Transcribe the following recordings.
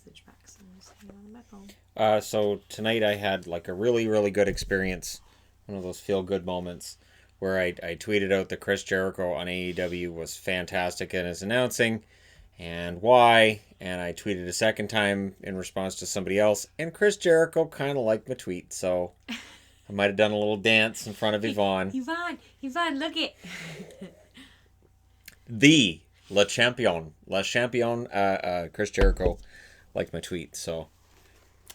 message back, so I'm just hanging on my phone. So tonight I had like a really, really good experience. One of those feel good moments where I tweeted out that Chris Jericho on AEW was fantastic in his announcing and why. And I tweeted a second time in response to somebody else. And Chris Jericho kind of liked my tweet. So I might have done a little dance in front of Yvonne. Yvonne, look it. The Le Champion, Chris Jericho liked my tweet. So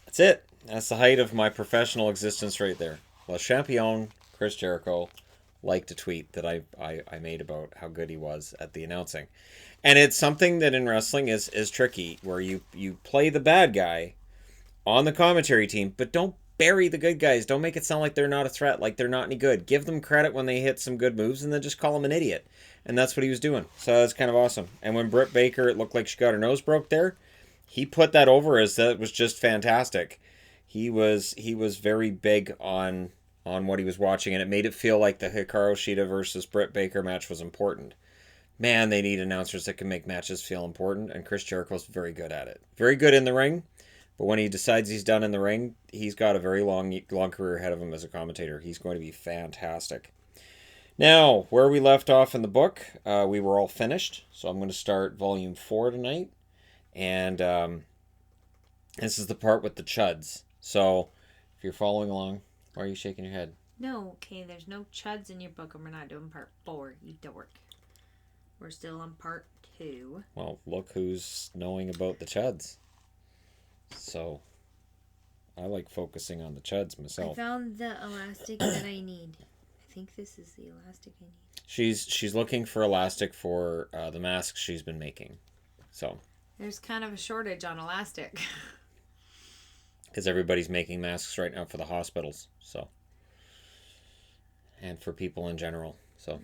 that's it. That's the height of my professional existence right there. Le Champion, Chris Jericho, liked a tweet that I made about how good he was at the announcing. And it's something that in wrestling is tricky, where you play the bad guy on the commentary team, but don't bury the good guys. Don't make it sound like they're not a threat, like they're not any good. Give them credit when they hit some good moves, and then just call them an idiot. And that's what he was doing. So that's kind of awesome. And when Britt Baker, it looked like she got her nose broke there, he put that over as that was just fantastic. He was very big on what he was watching, and it made it feel like the Hikaru Shida versus Britt Baker match was important. Man, they need announcers that can make matches feel important, and Chris Jericho's very good at it. Very good in the ring, but when he decides he's done in the ring, he's got a very long career ahead of him as a commentator. He's going to be fantastic. Now, where we left off in the book, we were all finished, so I'm going to start volume 4 tonight, and this is the part with the chuds. So, if you're following along, why are you shaking your head? No, okay, there's no chuds in your book, and we're not doing part 4, you dork. We're still on part 2. Well, look who's knowing about the chuds. So, I like focusing on the chuds myself. I found the elastic that I need. I think this is the elastic I need. She's looking for elastic for the masks she's been making. So, there's kind of a shortage on elastic. Because everybody's making masks right now for the hospitals. So, and for people in general. So.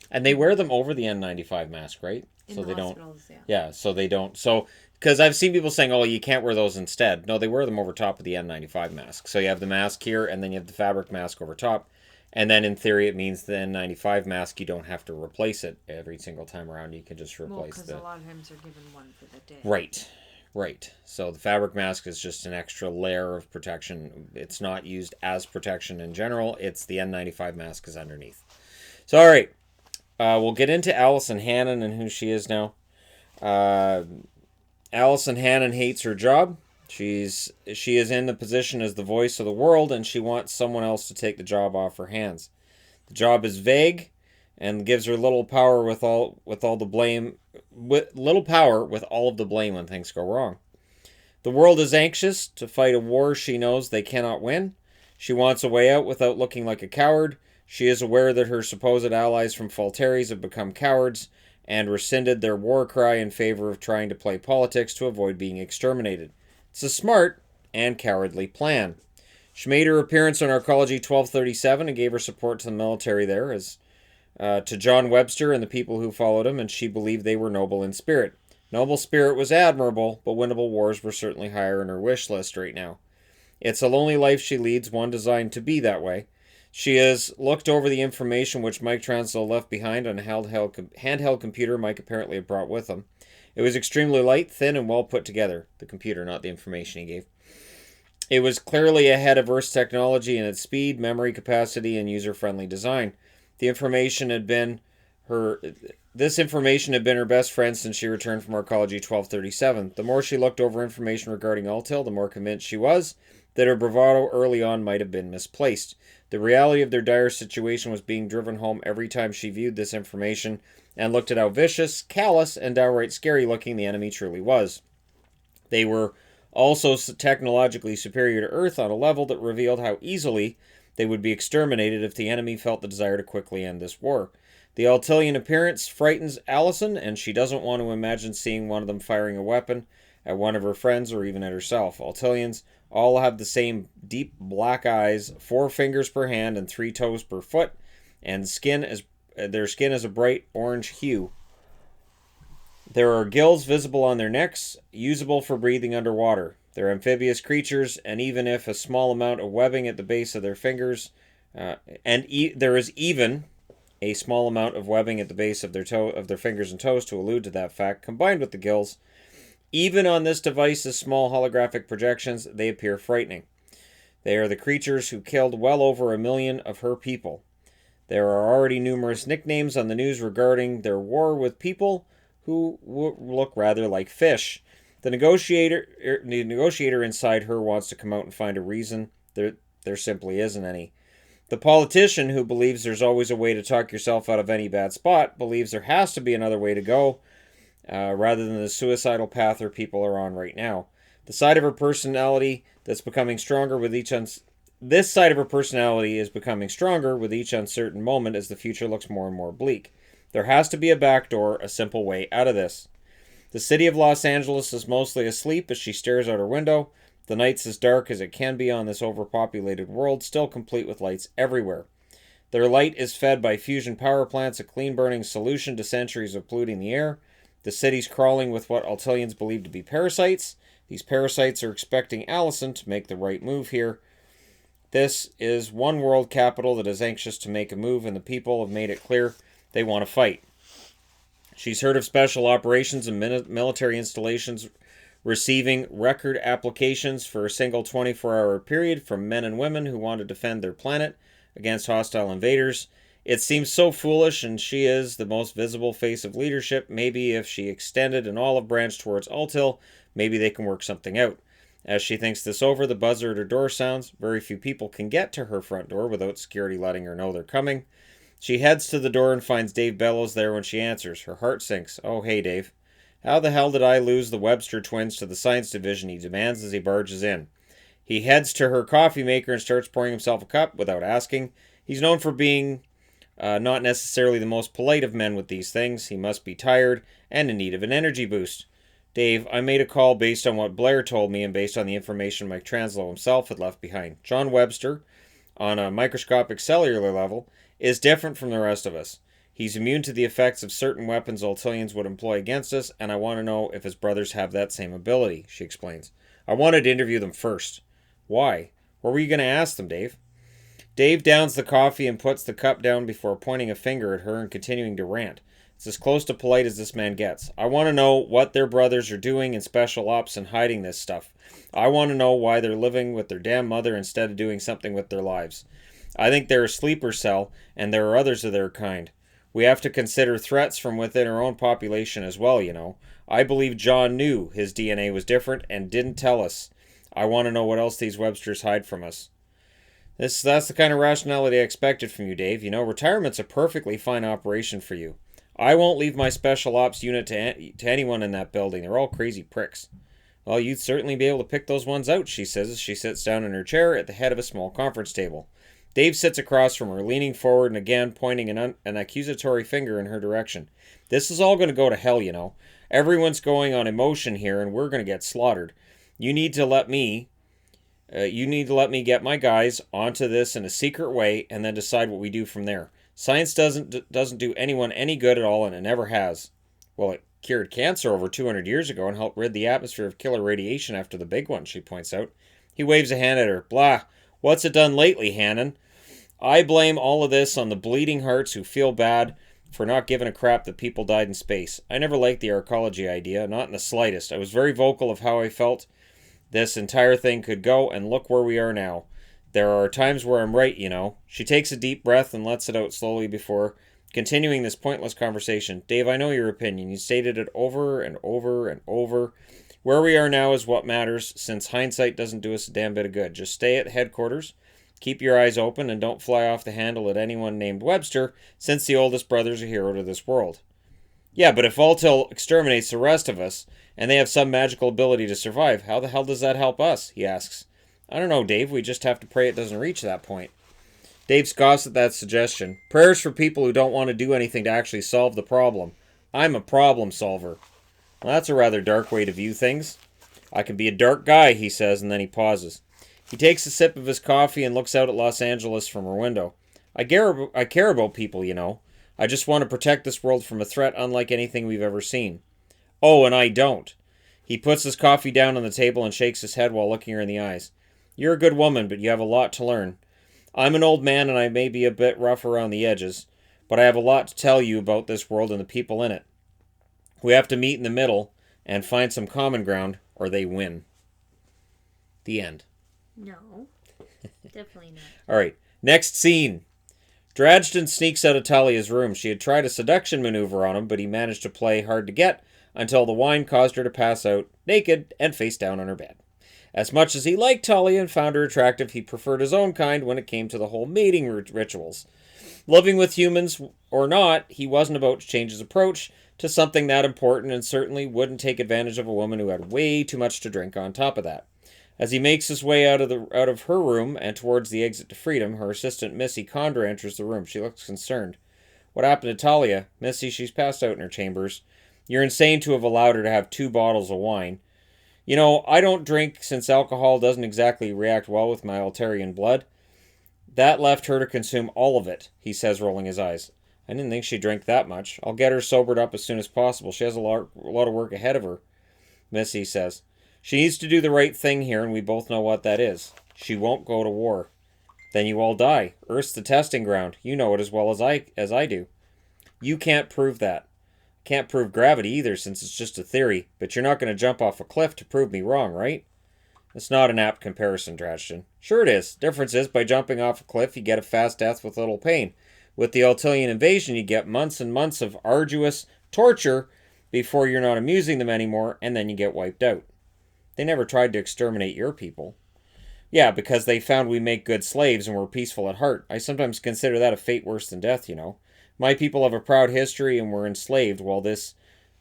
And they wear them over the N95 mask, right? In so the they hospitals, don't. Yeah. Yeah, so they don't. So, because I've seen people saying, "Oh, you can't wear those instead." No, they wear them over top of the N95 mask. So you have the mask here, and then you have the fabric mask over top, and then in theory, it means the N95 mask you don't have to replace it every single time around. You can just replace because a lot of times they're given one for the day. Right. So the fabric mask is just an extra layer of protection. It's not used as protection in general. It's the N95 mask is underneath. So all right. We'll get into Allison Hannon and who she is now. Allison Hannon hates her job. She is in the position as the voice of the world, and she wants someone else to take the job off her hands. The job is vague, and gives her little power with all the blame. Little power with all of the blame when things go wrong. The world is anxious to fight a war she knows they cannot win. She wants a way out without looking like a coward. She is aware that her supposed allies from Falteres have become cowards and rescinded their war cry in favor of trying to play politics to avoid being exterminated. It's a smart and cowardly plan. She made her appearance on Arcology 1237 and gave her support to the military there, as to John Webster and the people who followed him, and she believed they were noble in spirit. Noble spirit was admirable, but winnable wars were certainly higher in her wish list right now. It's a lonely life she leads, one designed to be that way. She has looked over the information which Mike Translow left behind on a handheld computer Mike apparently had brought with him. It was extremely light, thin, and well put together. The computer, not the information he gave. It was clearly ahead of Earth's technology in its speed, memory capacity, and user-friendly design. This information had been her best friend since she returned from Arcology 1237. The more she looked over information regarding Altil, the more convinced she was that her bravado early on might have been misplaced. The reality of their dire situation was being driven home every time she viewed this information and looked at how vicious, callous, and downright scary looking the enemy truly was. They were also technologically superior to Earth on a level that revealed how easily they would be exterminated if the enemy felt the desire to quickly end this war. The Altilian appearance frightens Allison, and she doesn't want to imagine seeing one of them firing a weapon at one of her friends or even at herself. Altilians all have the same deep black eyes, 4 fingers per hand and 3 toes per foot, and their skin is a bright orange hue. There are gills visible on their necks, usable for breathing underwater. They're amphibious creatures, and even if a small amount of webbing at the base of their fingers, there is even a small amount of webbing at the base of their fingers and toes to allude to that fact, combined with the gills, Even on this device's small holographic projections, they appear frightening. They are the creatures who killed well over 1 million of her people. There are already numerous nicknames on the news regarding their war with people who look rather like fish. The negotiator inside her wants to come out and find a reason. There simply isn't any. The politician who believes there's always a way to talk yourself out of any bad spot believes there has to be another way to go, rather than the suicidal path her people are on right now. The side of her personality that's becoming stronger with each this side of her personality is becoming stronger with each uncertain moment as the future looks more and more bleak. There has to be a back door, a simple way out of this. The city of Los Angeles is mostly asleep as she stares out her window. The night's as dark as it can be on this overpopulated world, still complete with lights everywhere. Their light is fed by fusion power plants, a clean-burning solution to centuries of polluting the air. The city's crawling with what Altilians believe to be parasites. These parasites are expecting Allison to make the right move here. This is one world capital that is anxious to make a move, and the people have made it clear they want to fight. She's heard of special operations and military installations receiving record applications for a single 24-hour period from men and women who want to defend their planet against hostile invaders. It seems so foolish, and she is the most visible face of leadership. Maybe if she extended an olive branch towards Altil, maybe they can work something out. As she thinks this over, the buzzer at her door sounds. Very few people can get to her front door without security letting her know they're coming. She heads to the door and finds Dave Bellows there when she answers. Her heart sinks. Oh, hey, Dave. How the hell did I lose the Webster twins to the science division, he demands as he barges in. He heads to her coffee maker and starts pouring himself a cup without asking. He's known for being not necessarily the most polite of men with these things. He must be tired and in need of an energy boost. Dave, I made a call based on what Blair told me and based on the information Mike Translow himself had left behind. John Webster, on a microscopic cellular level, is different from the rest of us. He's immune to the effects of certain weapons Altilians would employ against us, and I want to know if his brothers have that same ability, she explains. I wanted to interview them first. Why? What were you going to ask them, Dave? Dave downs the coffee and puts the cup down before pointing a finger at her and continuing to rant. It's as close to polite as this man gets. I want to know what their brothers are doing in special ops and hiding this stuff. I want to know why they're living with their damn mother instead of doing something with their lives. I think they're a sleeper cell, and there are others of their kind. We have to consider threats from within our own population as well, you know. I believe John knew his DNA was different and didn't tell us. I want to know what else these Websters hide from us. That's the kind of rationality I expected from you, Dave. You know, retirement's a perfectly fine operation for you. I won't leave my special ops unit to anyone in that building. They're all crazy pricks. Well, you'd certainly be able to pick those ones out, she says as she sits down in her chair at the head of a small conference table. Dave sits across from her, leaning forward and again pointing an accusatory finger in her direction. This is all going to go to hell, you know. Everyone's going on emotion here, and we're going to get slaughtered. You need to let me get my guys onto this in a secret way, and then decide what we do from there. Science doesn't do anyone any good at all, and it never has. Well, it cured cancer over 200 years ago and helped rid the atmosphere of killer radiation after the big one, she points out. He waves a hand at her. Blah. What's it done lately, Hannon? I blame all of this on the bleeding hearts who feel bad for not giving a crap that people died in space. I never liked the arcology idea, not in the slightest. I was very vocal of how I felt this entire thing could go, and look where we are now. There are times where I'm right, you know. She takes a deep breath and lets it out slowly before continuing this pointless conversation. Dave, I know your opinion. You stated it over and over and over. Where we are now is what matters, since hindsight doesn't do us a damn bit of good. Just stay at headquarters, keep your eyes open, and don't fly off the handle at anyone named Webster, since the oldest brother's a hero to this world. Yeah, but if Altil exterminates the rest of us, and they have some magical ability to survive, how the hell does that help us? He asks. I don't know, Dave. We just have to pray it doesn't reach that point. Dave scoffs at that suggestion. Prayers for people who don't want to do anything to actually solve the problem. I'm a problem solver. Well, that's a rather dark way to view things. I can be a dark guy, he says, and then he pauses. He takes a sip of his coffee and looks out at Los Angeles from her window. I care about people, you know. I just want to protect this world from a threat unlike anything we've ever seen. Oh, and I don't. He puts his coffee down on the table and shakes his head while looking her in the eyes. You're a good woman, but you have a lot to learn. I'm an old man and I may be a bit rough around the edges, but I have a lot to tell you about this world and the people in it. We have to meet in the middle and find some common ground, or they win. The end. No. Definitely not. All right. Next scene. Dradgen sneaks out of Talia's room. She had tried a seduction maneuver on him, but he managed to play hard to get until the wine caused her to pass out, naked and face down on her bed. As much as he liked Talia and found her attractive, he preferred his own kind when it came to the whole mating rituals. Living with humans or not, he wasn't about to change his approach to something that important, and certainly wouldn't take advantage of a woman who had way too much to drink on top of that. As he makes his way out of her room and towards the exit to freedom, her assistant Missy Condra enters the room. She looks concerned. What happened to Talia? Missy, she's passed out in her chambers. You're insane to have allowed her to have 2 bottles of wine. You know, I don't drink since alcohol doesn't exactly react well with my Altarian blood. That left her to consume all of it, he says, rolling his eyes. I didn't think she drank that much. I'll get her sobered up as soon as possible. She has a lot of work ahead of her, Missy says. She needs to do the right thing here, and we both know what that is. She won't go to war. Then you all die. Earth's the testing ground. You know it as well as I do. You can't prove that. Can't prove gravity either, since it's just a theory, but you're not going to jump off a cliff to prove me wrong, right? It's not an apt comparison, Dradgen. Sure it is. Difference is, by jumping off a cliff, you get a fast death with little pain. With the Altalian invasion, you get months and months of arduous torture before you're not amusing them anymore, and then you get wiped out. They never tried to exterminate your people. Yeah, because they found we make good slaves and we're peaceful at heart. I sometimes consider that a fate worse than death, you know. My people have a proud history and were enslaved, while this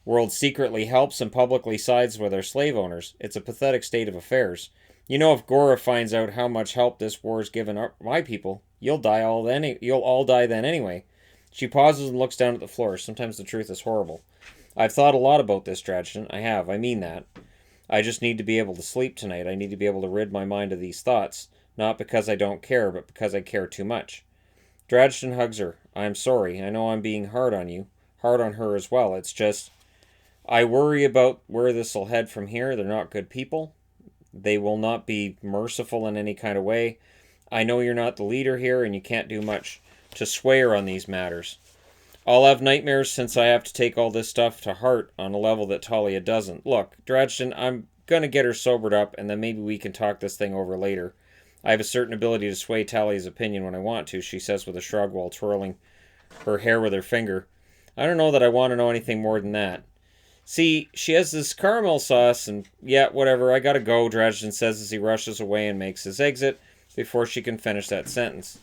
world secretly helps and publicly sides with our slave owners. It's a pathetic state of affairs. You know, if Goro finds out how much help this war's given my people, you'll all die then anyway. She pauses and looks down at the floor. Sometimes the truth is horrible. I've thought a lot about this, Dradgen. I have. I mean that. I just need to be able to sleep tonight. I need to be able to rid my mind of these thoughts. Not because I don't care, but because I care too much. Dradgen hugs her. I'm sorry. I know I'm being hard on you. Hard on her as well. It's just, I worry about where this will head from here. They're not good people. They will not be merciful in any kind of way. I know you're not the leader here, and you can't do much to sway her on these matters. I'll have nightmares since I have to take all this stuff to heart on a level that Talia doesn't. Look, Dradgen, I'm going to get her sobered up, and then maybe we can talk this thing over later. I have a certain ability to sway Talia's opinion when I want to, she says with a shrug while twirling her hair with her finger. I don't know that I want to know anything more than that. See, she has this caramel sauce, and yeah, whatever, I gotta go, Dradgen says as he rushes away and makes his exit before she can finish that sentence.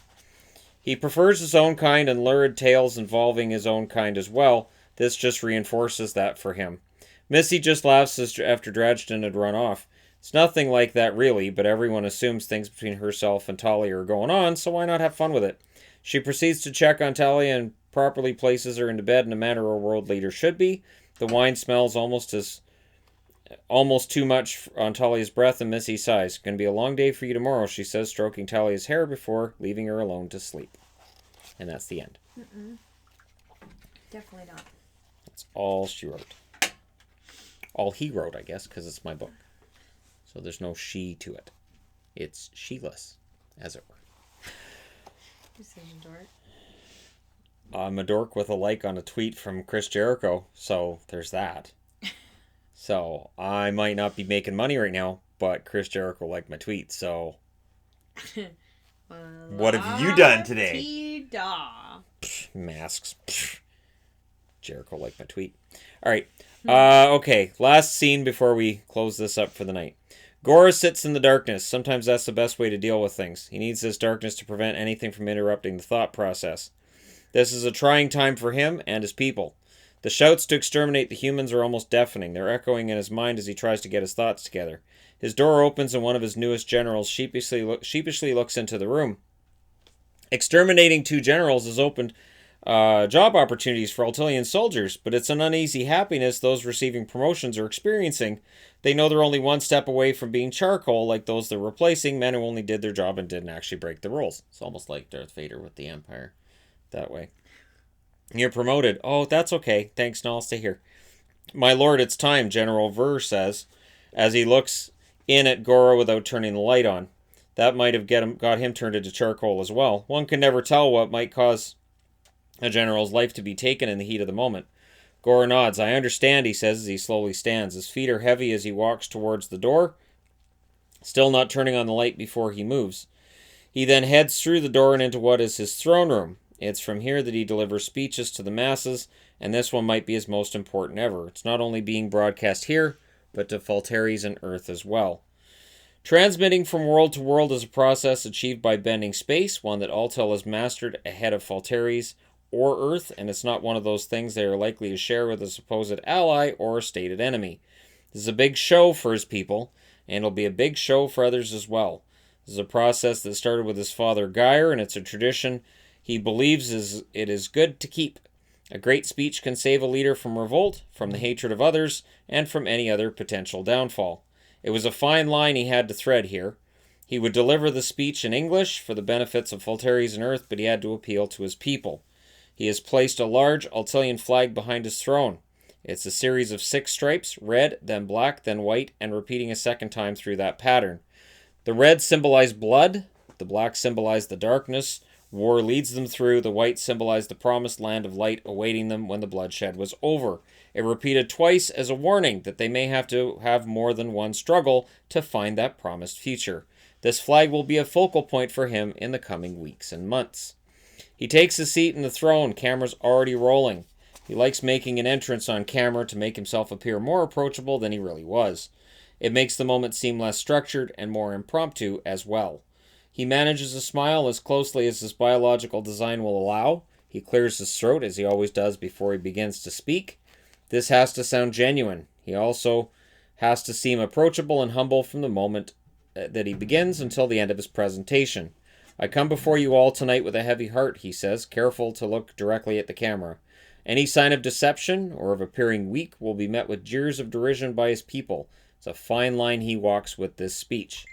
He prefers his own kind and lurid tales involving his own kind as well. This just reinforces that for him. Missy just laughs after Dradgen had run off. It's nothing like that really, but everyone assumes things between herself and Talia are going on, so why not have fun with it? She proceeds to check on Talia and properly places her into bed in a manner a world leader should be. The wine smells almost too much on Talia's breath, and Missy sighs. Gonna be a long day for you tomorrow, she says, stroking Talia's hair before leaving her alone to sleep. And that's the end. Definitely not. That's all she wrote. All he wrote, I guess, because it's my book. So there's no she to it. It's she-less, as it were. You're such a dork. I'm a dork with a like on a tweet from Chris Jericho, so there's that. So I might not be making money right now, but Chris Jericho liked my tweet, so what have you done today? Pfft, masks. Pfft. Jericho liked my tweet. All right. Okay, last scene before we close this up for the night. Goro sits in the darkness. Sometimes that's the best way to deal with things. He needs this darkness to prevent anything from interrupting the thought process. This is a trying time for him and his people. The shouts to exterminate the humans are almost deafening. They're echoing in his mind as he tries to get his thoughts together. His door opens and one of his newest generals sheepishly looks into the room. Exterminating 2 generals has opened job opportunities for Altalian soldiers, but it's an uneasy happiness those receiving promotions are experiencing. They know they're only one step away from being charcoal, like those they're replacing, men who only did their job and didn't actually break the rules. It's almost like Darth Vader with the Empire. That way. You're promoted. Oh, that's okay. Thanks, no, I'll stay here. My lord, it's time, General Ver says, as he looks in at Goro without turning the light on. That might have got him turned into charcoal as well. One can never tell what might cause a general's life to be taken in the heat of the moment. Goro nods. I understand, he says as he slowly stands. His feet are heavy as he walks towards the door, still not turning on the light before he moves. He then heads through the door and into what is his throne room. It's from here that he delivers speeches to the masses, and this one might be his most important ever. It's not only being broadcast here, but to Falteres and Earth as well. Transmitting from world to world is a process achieved by bending space, one that Altel has mastered ahead of Falteres or Earth, and it's not one of those things they are likely to share with a supposed ally or a stated enemy. This is a big show for his people, and it'll be a big show for others as well. This is a process that started with his father Geir, and it's a tradition he believes it is good to keep. A great speech can save a leader from revolt, from the hatred of others, and from any other potential downfall. It was a fine line he had to thread here. He would deliver the speech in English for the benefits of Falteres and Earth, but he had to appeal to his people. He has placed a large Altelian flag behind his throne. It's a series of 6 stripes, red, then black, then white, and repeating a second time through that pattern. The red symbolized blood, the black symbolized the darkness war leads them through, the white symbolized the promised land of light awaiting them when the bloodshed was over. It repeated twice as a warning that they may have to have more than one struggle to find that promised future. This flag will be a focal point for him in the coming weeks and months. He takes his seat in the throne, camera's already rolling. He likes making an entrance on camera to make himself appear more approachable than he really was. It makes the moment seem less structured and more impromptu as well. He manages to smile as closely as his biological design will allow. He clears his throat, as he always does before he begins to speak. This has to sound genuine. He also has to seem approachable and humble from the moment that he begins until the end of his presentation. I come before you all tonight with a heavy heart, he says, careful to look directly at the camera. Any sign of deception or of appearing weak will be met with jeers of derision by his people. It's a fine line he walks with this speech.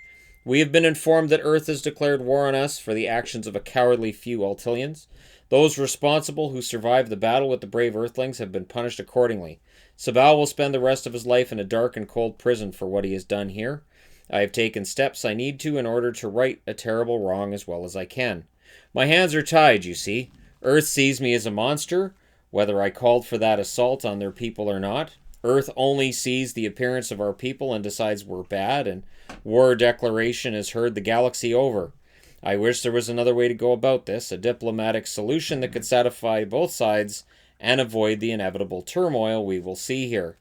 We have been informed that Earth has declared war on us for the actions of a cowardly few Altelians. Those responsible who survived the battle with the brave Earthlings have been punished accordingly. Sabal will spend the rest of his life in a dark and cold prison for what he has done here. I have taken steps I need to in order to right a terrible wrong as well as I can. My hands are tied, you see. Earth sees me as a monster, whether I called for that assault on their people or not. Earth only sees the appearance of our people and decides we're bad, and war declaration has heard the galaxy over. I wish there was another way to go about this, a diplomatic solution that could satisfy both sides and avoid the inevitable turmoil we will see here.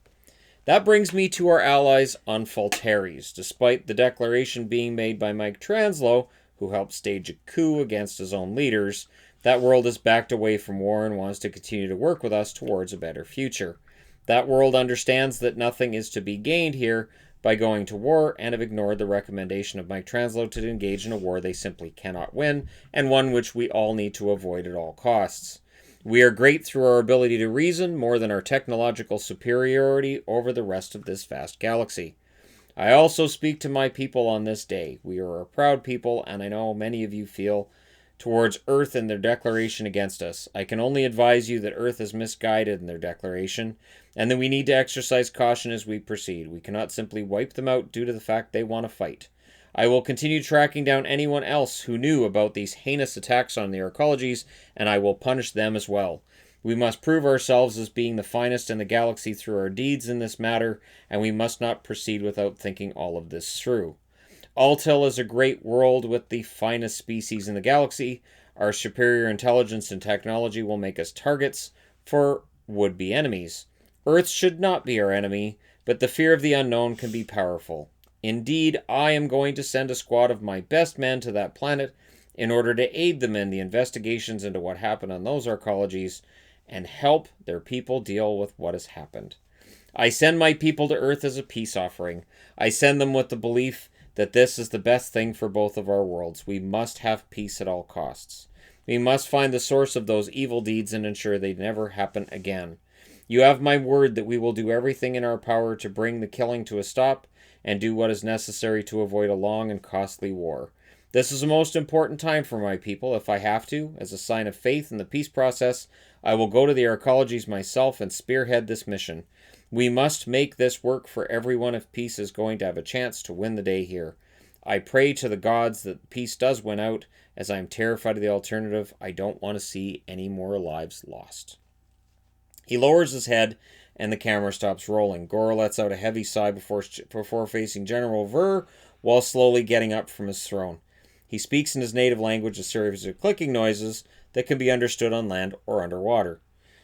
That brings me to our allies on Falteres. Despite the declaration being made by Mike Translow, who helped stage a coup against his own leaders, that world has backed away from war and wants to continue to work with us towards a better future. That world understands that nothing is to be gained here by going to war and have ignored the recommendation of Mike Translow to engage in a war they simply cannot win, and one which we all need to avoid at all costs. We are great through our ability to reason more than our technological superiority over the rest of this vast galaxy. I also speak to my people on this day. We are a proud people, and I know many of you feel towards Earth in their declaration against us. I can only advise you that Earth is misguided in their declaration, and that we need to exercise caution as we proceed. We cannot simply wipe them out due to the fact they want to fight. I will continue tracking down anyone else who knew about these heinous attacks on the arcologies, and I will punish them as well. We must prove ourselves as being the finest in the galaxy through our deeds in this matter, and we must not proceed without thinking all of this through. Altel is a great world with the finest species in the galaxy. Our superior intelligence and technology will make us targets for would-be enemies. Earth should not be our enemy, but the fear of the unknown can be powerful. Indeed, I am going to send a squad of my best men to that planet in order to aid them in the investigations into what happened on those arcologies and help their people deal with what has happened. I send my people to Earth as a peace offering. I send them with the belief that this is the best thing for both of our worlds. We must have peace at all costs. We must find the source of those evil deeds and ensure they never happen again. You have my word that we will do everything in our power to bring the killing to a stop and do what is necessary to avoid a long and costly war. This is a most important time for my people. If I have to, as a sign of faith in the peace process, I will go to the arcologies myself and spearhead this mission. We must make this work for everyone if peace is going to have a chance to win the day here. I pray to the gods that peace does win out, as I am terrified of the alternative. I don't want to see any more lives lost. He lowers his head, and the camera stops rolling. Goro lets out a heavy sigh before facing General Ver, while slowly getting up from his throne. He speaks in his native language, a series of clicking noises that can be understood on land or underwater.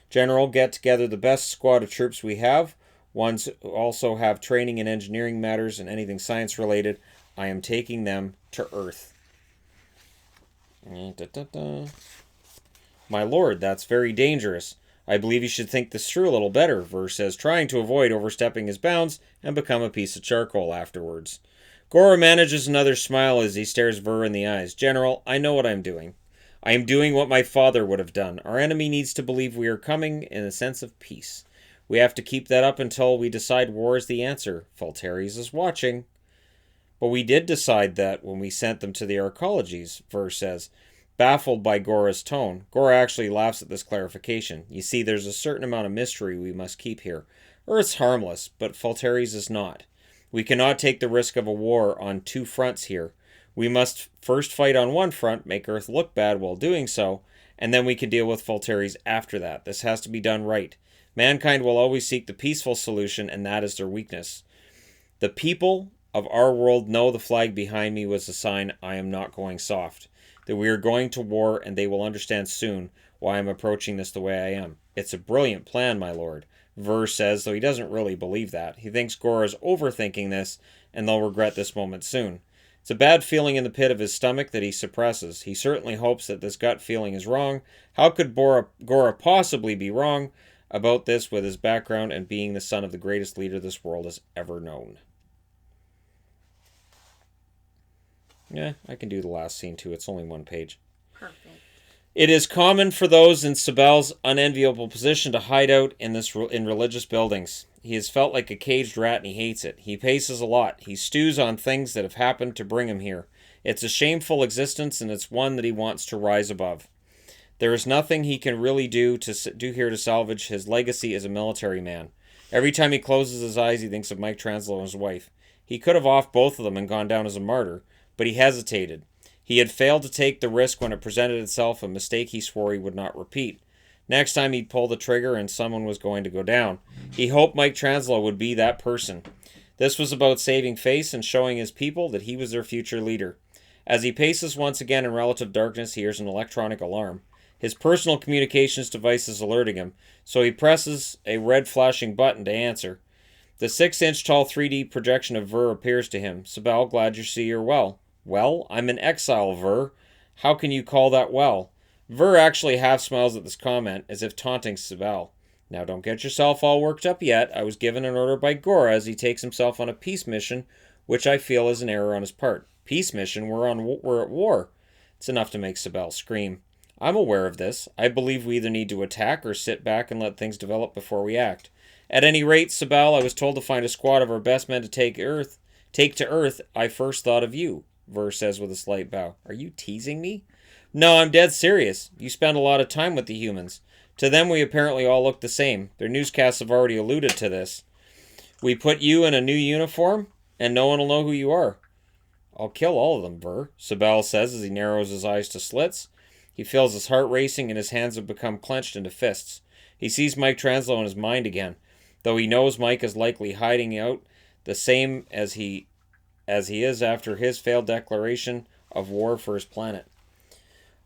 General, get together the best squad of troops we have, ones who also have training in engineering matters and anything science related. I am taking them to Earth. My lord, that's very dangerous. I believe you should think this through a little better, Ver says, trying to avoid overstepping his bounds and become a piece of charcoal afterwards. Goro manages another smile as he stares Ver in the eyes. General, I know what I'm doing. I am doing what my father would have done. Our enemy needs to believe we are coming in a sense of peace. We have to keep that up until we decide war is the answer. Falteres is watching. But we did decide that when we sent them to the arcologies, Ver says, baffled by Gora's tone. Gora actually laughs at this clarification. You see, there's a certain amount of mystery we must keep here. Earth's harmless, but Falteres is not. We cannot take the risk of a war on two fronts here. We must first fight on one front, make Earth look bad while doing so, and then we can deal with Falteres after that. This has to be done right. Mankind will always seek the peaceful solution, and that is their weakness. The people of our world know the flag behind me was a sign I am not going soft. That we are going to war, and they will understand soon why I'm approaching this the way I am. It's a brilliant plan, my lord, Ver says, though he doesn't really believe that. He thinks Goro is overthinking this, and they'll regret this moment soon. It's a bad feeling in the pit of his stomach that he suppresses. He certainly hopes that this gut feeling is wrong. How could Goro possibly be wrong about this with his background and being the son of the greatest leader this world has ever known? Yeah, I can do the last scene too. It's only one page. Perfect. It is common for those in Sibel's unenviable position to hide out in religious buildings. He has felt like a caged rat and he hates it. He paces a lot. He stews on things that have happened to bring him here. It's a shameful existence, and it's one that he wants to rise above. There is nothing he can really do here to salvage his legacy as a military man. Every time he closes his eyes, he thinks of Mike Translow and his wife. He could have offed both of them and gone down as a martyr, but he hesitated. He had failed to take the risk when it presented itself, a mistake he swore he would not repeat. Next time he'd pull the trigger and someone was going to go down. He hoped Mike Translow would be that person. This was about saving face and showing his people that he was their future leader. As he paces once again in relative darkness, he hears an electronic alarm. His personal communications device is alerting him, so he presses a red flashing button to answer. The 6-inch tall 3D projection of Ver appears to him. Sibel, glad you see you're well. Well, I'm in exile, Ver. How can you call that well? Ver actually half smiles at this comment, as if taunting Sibel. Now don't get yourself all worked up yet. I was given an order by Goro as he takes himself on a peace mission, which I feel is an error on his part. Peace mission? We're at war. It's enough to make Sibel scream. I'm aware of this. I believe we either need to attack or sit back and let things develop before we act. At any rate, Sibel, I was told to find a squad of our best men to take to Earth. I first thought of you, Ver says with a slight bow. Are you teasing me? No, I'm dead serious. You spend a lot of time with the humans. To them, we apparently all look the same. Their newscasts have already alluded to this. We put you in a new uniform, and no one will know who you are. I'll kill all of them, Ver, Sibel says as he narrows his eyes to slits. He feels his heart racing and his hands have become clenched into fists. He sees Mike Translow in his mind again, though he knows Mike is likely hiding out the same as he is after his failed declaration of war for his planet.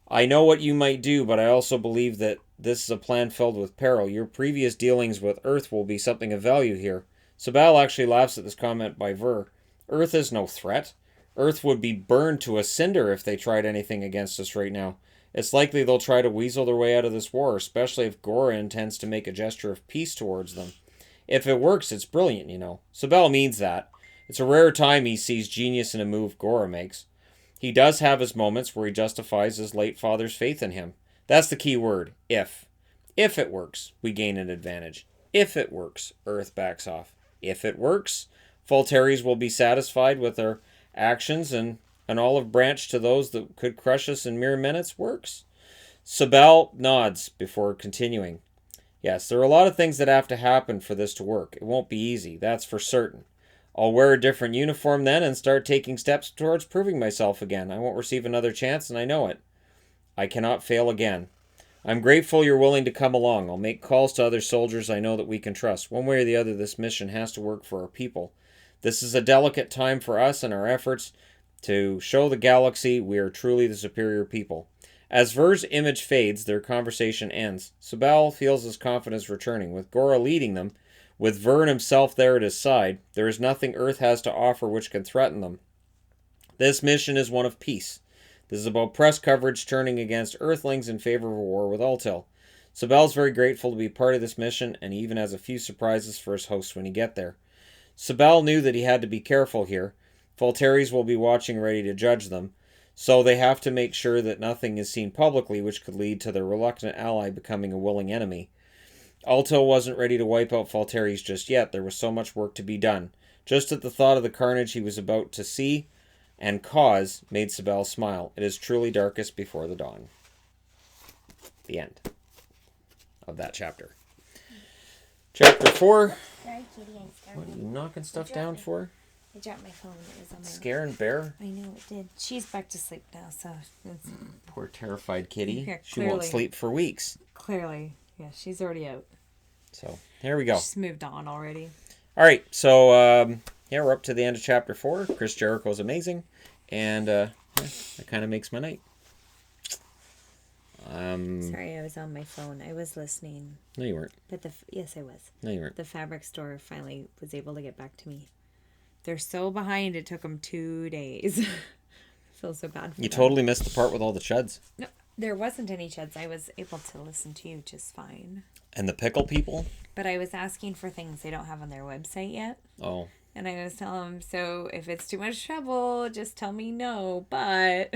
I know what you might do, but I also believe that this is a plan filled with peril. Your previous dealings with Earth will be something of value here. Sibel actually laughs at this comment by Ver. Earth is no threat. Earth would be burned to a cinder if they tried anything against us right now. It's likely they'll try to weasel their way out of this war, especially if Goro intends to make a gesture of peace towards them. If it works, it's brilliant, you know. Sibel means that. It's a rare time he sees genius in a move Goro makes. He does have his moments where he justifies his late father's faith in him. That's the key word, if. If it works, we gain an advantage. If it works, Earth backs off. If it works, Falteres will be satisfied with their actions, and an olive branch to those that could crush us in mere minutes works. Sibel nods before continuing. Yes, there are a lot of things that have to happen for this to work. It won't be easy, that's for certain. I'll wear a different uniform then and start taking steps towards proving myself again. I won't receive another chance, and I know it. I cannot fail again. I'm grateful you're willing to come along. I'll make calls to other soldiers I know that we can trust. One way or the other, this mission has to work for our people. This is a delicate time for us and our efforts to show the galaxy we are truly the superior people. As Ver's image fades, their conversation ends. Sabal feels his confidence returning. With Goro leading them, with Ver himself there at his side, there is nothing Earth has to offer which can threaten them. This mission is one of peace. This is about press coverage turning against Earthlings in favor of a war with Altil. Sabel's very grateful to be part of this mission, and he even has a few surprises for his hosts when he get there. Sabel knew that he had to be careful here. Falteris will be watching ready to judge them, so they have to make sure that nothing is seen publicly which could lead to their reluctant ally becoming a willing enemy. Altil wasn't ready to wipe out Falteris just yet. There was so much work to be done. Just at the thought of the carnage he was about to see and cause made Sabel smile. It is truly darkest before the dawn. The end of that chapter. Chapter 4. Sorry, Kitty, I scared What are you knocking stuff down for? I dropped my phone. It was on my Scaring Bear? I know it did. She's back to sleep now, so it's Poor terrified kitty. Yeah, She won't clearly. sleep for weeks. clearly, yeah, she's already out. So, there we go. She's moved on already. All right, so yeah, we're up to the end of chapter 4. Chris Jericho's amazing, and yeah, that kind of makes my night. Sorry, I was on my phone. I was listening, No, you weren't. but yes, I was. No, you weren't. The fabric store finally was able to get back to me. They're so behind. It took them 2 days. I feel so bad for You them. totally missed the part with all the chuds. No, there wasn't any chuds. I was able to listen to you just fine. And the pickle people? But I was asking for things they don't have on their website yet. Oh. And I was telling them, so if it's too much trouble, just tell me no. But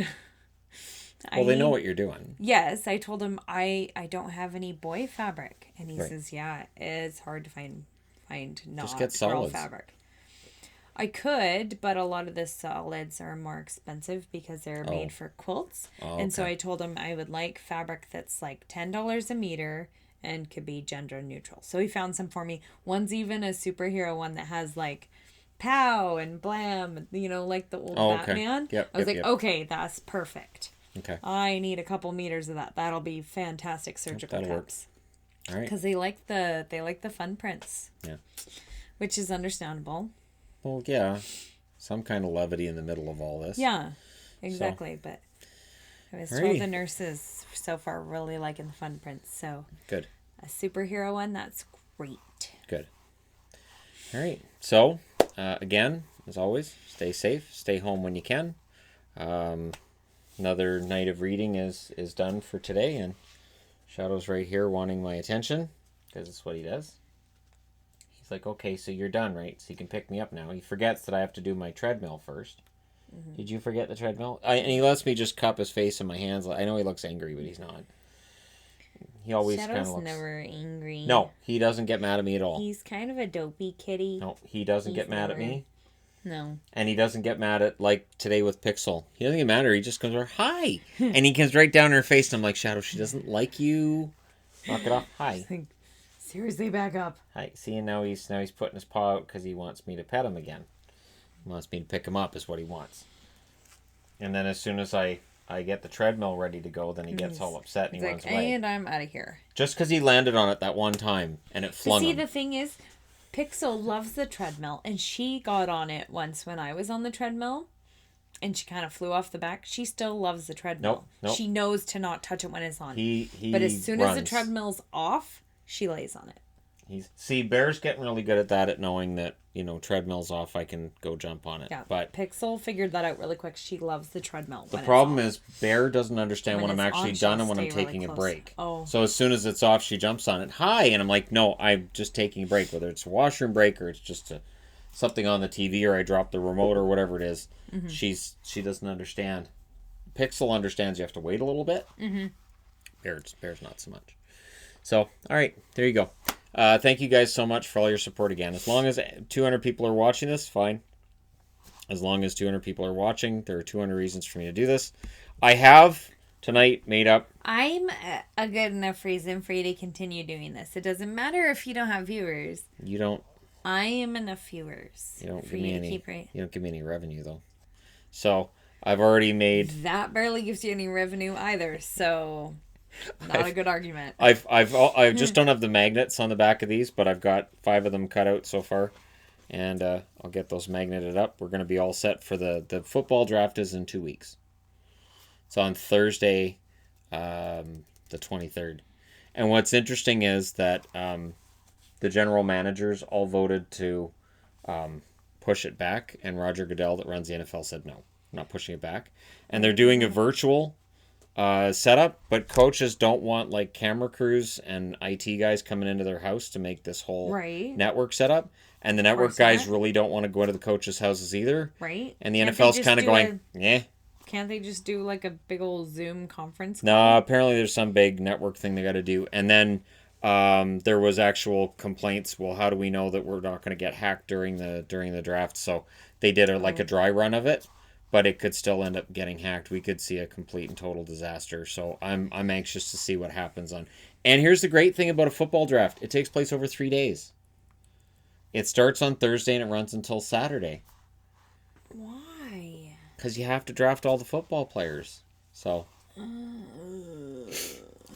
Well, they know what you're doing. Yes, I told him I don't have any boy fabric, and he Right. says, yeah, it's hard to find not Just get girl solids. fabric. I could, but a lot of the solids are more expensive because they're made for quilts. Oh, And so okay. I told him I would like fabric that's like $10 a meter and could be gender neutral. So he found some for me. One's even a superhero one that has like pow and blam, you know, like the old Oh, okay. Batman. Yep, I was yep, like, yep. okay, that's perfect. Okay. I need a couple meters of that. That'll be fantastic surgical that'll work. cups. All right. Because they like the fun prints. Yeah. Which is understandable. Well, yeah. Some kind of levity in the middle of all this. Yeah, exactly. But I was told Alrighty. the nurses so far really liking the fun prints. So Good. a superhero one, that's great. Good. All right. So, again, as always, stay safe. Stay home when you can. Another night of reading is done for today, and Shadow's right here wanting my attention because it's what he does. He's like, okay, so you're done, right? So you can pick me up now. He forgets that I have to do my treadmill first. Mm-hmm. Did you forget the treadmill? And he lets me just cup his face in my hands. I know he looks angry, but he's not. He always kind of Shadow's looks... never angry. No, he doesn't get mad at me at all. He's kind of a dopey kitty. No, he doesn't He's get mad at never- me. No. And he doesn't get mad at, like, today with Pixel. He doesn't get mad at her. He just comes over, hi! And he comes right down in her face, and I'm like, Shadow, she doesn't like you. Knock it off. Hi. Like, seriously, back up. Hi. See, and now he's putting his paw out because he wants me to pet him again. He wants me to pick him up is what he wants. And then as soon as I get the treadmill ready to go, then he gets all upset and He's he like, runs away. and I'm out of here. Just because he landed on it that one time, and it flung See, him. the thing is, Pixel loves the treadmill, and she got on it once when I was on the treadmill, and she kind of flew off the back. She still loves the treadmill. Nope. She knows to not touch it when it's on. He but as soon as the runs. treadmill's off, she lays on it. Bear's getting really good at that, at knowing that, treadmill's off, I can go jump on it. Yeah, But Pixel figured that out really quick. She loves the treadmill. the problem is Bear doesn't understand when When I'm it's actually on, done she'll and when I'm stay really taking a close. break. Oh. So as soon as it's off, she jumps on it. Hi! And I'm like, no, I'm just taking a break. Whether it's a washroom break or it's just something on the TV or I drop the remote or whatever it is, she doesn't understand. Pixel understands you have to wait a little bit. Mm-hmm. Bear's not so much. So, all right, there you go. Thank you guys so much for all your support again. As long as 200 people are watching this, fine. As long as 200 people are watching, there are 200 reasons for me to do this. I have tonight made up. I'm a good enough reason for you to continue doing this. It doesn't matter if you don't have viewers. You don't. I am enough viewers. You don't for give me you to any. keep right. You don't give me any revenue though. So I've already made. That barely gives you any revenue either. So Not a good argument. I just don't have the magnets on the back of these, but I've got 5 of them cut out so far, and I'll get those magneted up. We're going to be all set for the football draft is in 2 weeks. It's on Thursday, the 23rd. And what's interesting is that the general managers all voted to push it back, and Roger Goodell, that runs the NFL, said no, I'm not pushing it back. And they're doing a virtual setup, but coaches don't want like camera crews and IT guys coming into their house to make this whole network setup. And the network guys really don't want to go into the coaches' houses either. Right. And the NFL's kind of going, yeah. Can't they just do like a big old Zoom conference call? No, apparently there's some big network thing they got to do. And then there was actual complaints. Well, how do we know that we're not going to get hacked during the draft? So they did a dry run of it, but it could still end up getting hacked. We could see a complete and total disaster. So I'm anxious to see what happens on. And here's the great thing about a football draft: it takes place over 3 days. It starts on Thursday and it runs until Saturday. Why? Because you have to draft all the football players. So.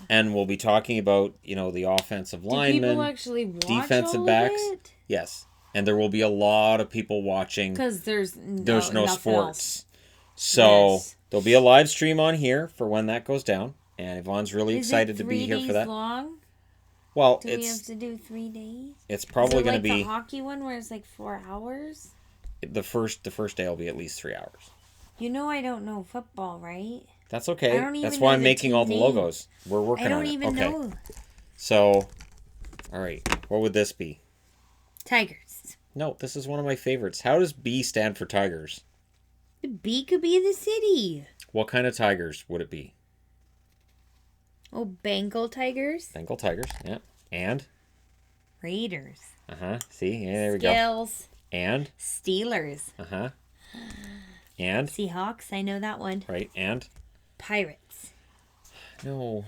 And we'll be talking about, the offensive linemen, people actually watch defensive all backs. Of it? Yes. And there will be a lot of people watching. Because there's no sports. So there'll be a live stream on here for when that goes down. And Yvonne's really excited to be here for that. 3 days long? Well, Do we have to do 3 days? It's probably going to be the hockey one where it's like 4 hours? The first day will be at least 3 hours. I don't know football, right? That's okay. That's why I'm making all the logos. We're working on it. I don't even know. So, all right. What would this be? Tigers. No, this is one of my favorites. How does B stand for Tigers? The B could be the city. What kind of tigers would it be? Oh, Bengal Tigers. Bengal Tigers, yeah. And? Raiders. Uh-huh. See? Yeah, there we go. Skills. And? Steelers. Uh-huh. And? Seahawks, I know that one. Right, and? Pirates. No.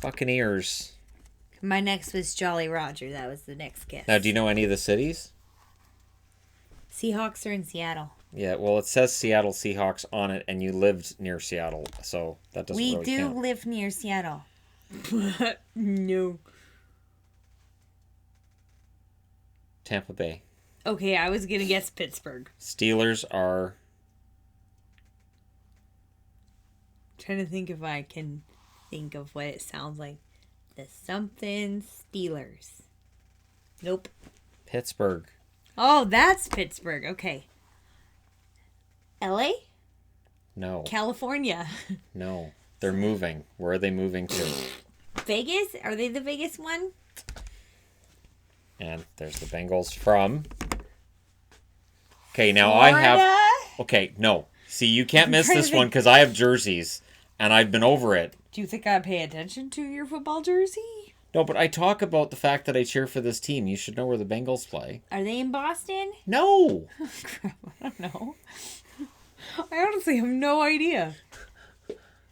Buccaneers. My next was Jolly Roger. That was the next guess. Now, do you know any of the cities? Seahawks are in Seattle. Yeah, well, it says Seattle Seahawks on it, and you lived near Seattle, so that doesn't really count. We do live near Seattle. No. Tampa Bay. Okay, I was going to guess Pittsburgh. Steelers are... Trying to think if I can think of what it sounds like. The something Steelers. Nope. Pittsburgh. Oh, that's Pittsburgh. Okay. LA? No. California. No. They're moving. Where are they moving to? Vegas? Are they the Vegas one? And there's the Bengals from... Okay, now Florida? I have... Okay, no. See, you can't miss this one because I have jerseys, and I've been over it. Do you think I pay attention to your football jersey? No, but I talk about the fact that I cheer for this team. You should know where the Bengals play. Are they in Boston? No! Crap, I don't know. I honestly have no idea.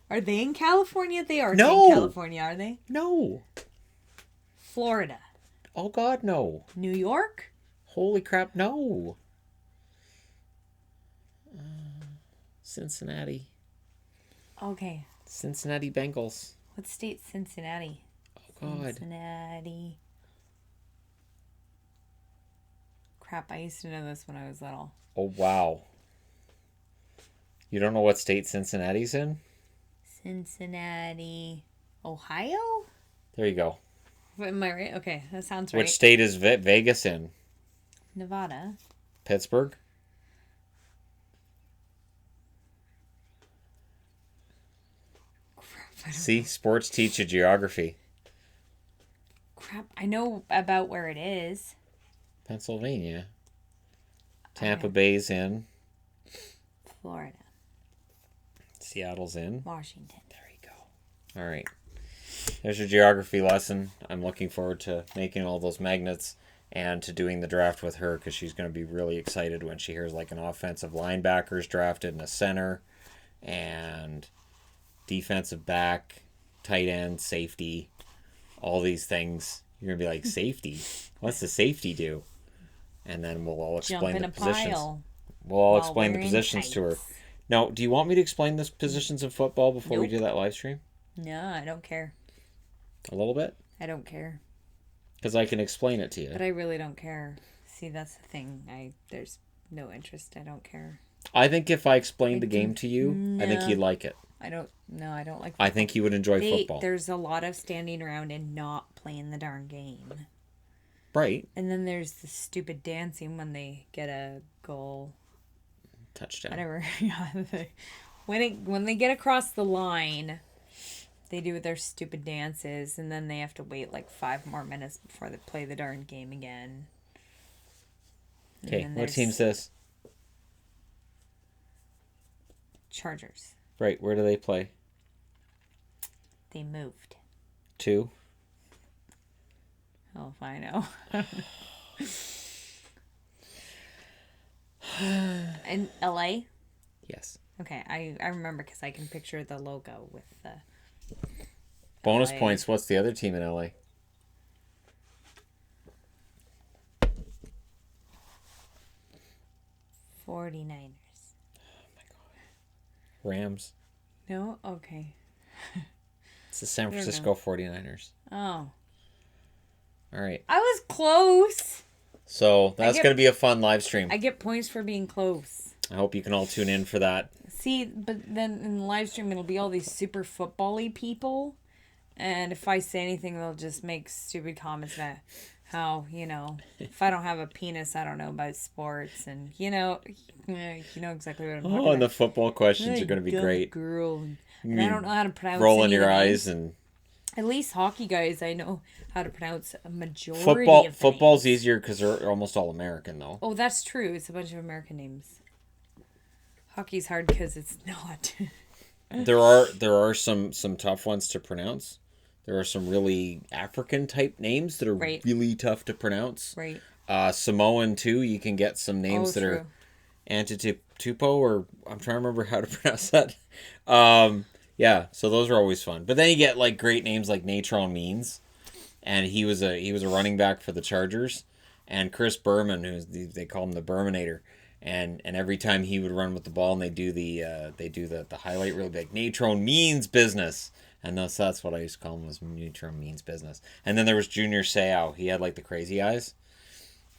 Are they in California? They are in California, are they? No. Florida. Oh, God, no. New York? Holy crap, no. Cincinnati. Okay. Cincinnati Bengals. What state's Cincinnati? Oh, God. Cincinnati. Crap, I used to know this when I was little. Oh, wow. You don't know what state Cincinnati's in? Cincinnati, Ohio? There you go. Am I right? Okay, that sounds right. Which state is Vegas in? Nevada. Pittsburgh? Crap, See, sports teach you geography. Crap, I know about where it is. Pennsylvania. Tampa Bay's in. Florida. Seattle's in. Washington. There you go. All right. There's your geography lesson. I'm looking forward to making all those magnets and to doing the draft with her because she's going to be really excited when she hears like an offensive linebackers drafted and a center and defensive back, tight end, safety, all these things. You're going to be like, safety? What's the safety do? And then we'll all explain the positions. We'll all explain the positions to her. Now, do you want me to explain the positions of football before we Nope. do that live stream? No, I don't care. A little bit? I don't care. Because I can explain it to you. But I really don't care. See, that's the thing. There's no interest. I don't care. I think if I explained the do- game to you, I think No. you'd like it. I don't. No, I don't like. I think you would enjoy football. There's a lot of standing around and not playing the darn game. Right. And then there's the stupid dancing when they get a goal. Touchdown. Whatever. Yeah. When they get across the line, they do their stupid dances, and then they have to wait like 5 more minutes before they play the darn game again. Okay, what team's this? Chargers. Right, where do they play? They moved. 2? Oh, if I know. In LA? Yes. Okay, I remember because I can picture the logo with the... Bonus LA. points, what's the other team in LA? '49ers. Rams. No? Okay. It's the San don't Francisco 49ers. Oh. All right. I was close. So that's going to be a fun live stream. I get points for being close. I hope you can all tune in for that. See, but then in the live stream, it'll be all these super football-y people. And if I say anything, they'll just make stupid comments about how, if I don't have a penis, I don't know about sports. And, you know exactly what I'm talking Oh, and the about. football questions are going to be Dumb great. Girl. And I don't know how to pronounce Rolling any of your the eyes names. and At least hockey guys, I know how to pronounce a majority football. of the Football's names. easier because they're almost all American, though. Oh, that's true. It's a bunch of American names. Hockey's hard because it's not. There are some tough ones to pronounce. There are some really African type names that are Right. really tough to pronounce. Right. Samoan too. You can get some names that true. are Antitupo, or I'm trying to remember how to pronounce that. Yeah, so those are always fun. But then you get like great names like Natron Means, and he was a running back for the Chargers, and Chris Berman, they call him the Berminator, and every time he would run with the ball and they do the highlight real big. Natron Means business. And that's what I used to call him, was Natron Means business. And then there was Junior Seau. He had like the crazy eyes.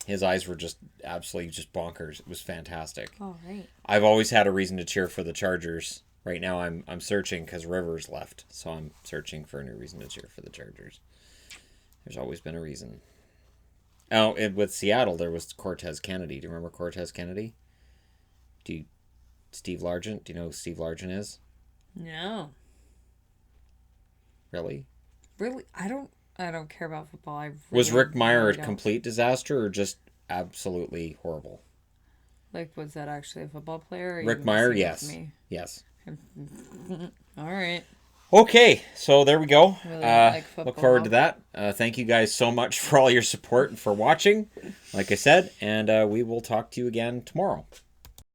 His eyes were just absolutely just bonkers. It was fantastic. Oh, right. I've always had a reason to cheer for the Chargers. Right now I'm searching because Rivers left. So I'm searching for a new reason to cheer for the Chargers. There's always been a reason. Oh, with Seattle, there was Cortez Kennedy. Do you remember Cortez Kennedy? Steve Largent? Do you know who Steve Largent is? No. Really? Really? I don't care about football. Was Rick Meyer really a don't. complete disaster or just absolutely horrible? Like, was that actually a football player? Or are Rick you Meyer, messing yes. with me? Yes. All right. Okay, so there we go. Really don't like football. Look forward to that. Thank you guys so much for all your support and for watching, like I said, and we will talk to you again tomorrow.